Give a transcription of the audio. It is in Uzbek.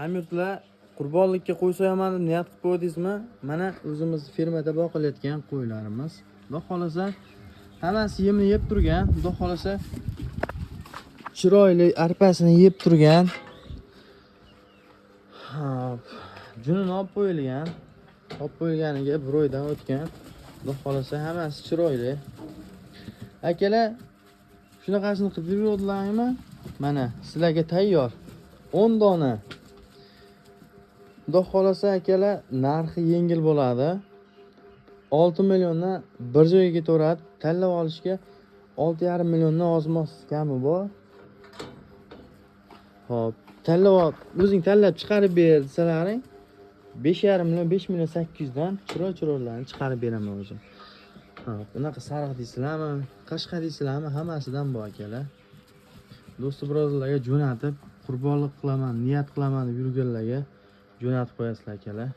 Hamyurtlar qurbonlikka qo'y so'yaman deb niyat qilib qo'ydingizmi? Mana o'zimiz fermada boqilayotgan qo'ylarimiz. Xudo xolasa hammasi yemni yeb turgan. Xudo xolasa chiroyli arpasini yeb turgan. Hop. Junini olib qo'yilgan. Olib qo'yilganiga bir oydan o'tgan. Xudo xolasa hammasi chiroyli. Akalar, shunaqasini qilib yuradilarmi? Mana sizlarga tayyor 10 dona. Xudo xolasa akalar, narxi yengil bo'ladi. 6 milliondan bir joyga ketaveradi. Tanlab olishga 6,5 milliondan ozmoq kami bor. Hop, tanlab o'zing tanlab chiqarib ber desalaring 5,5 million, 5 million 800 dan chiroylarni chiqarib beraman o'zim. Hop, bunaqa sariq deysizlarmi, qashqa deysizlarmi, hammasidan bor akalar. Do'sti birodarlarga jo'natib, qurbonlik qilaman, niyat qilaman deb yurganlarga jo'natib qo'yasizlar akalar.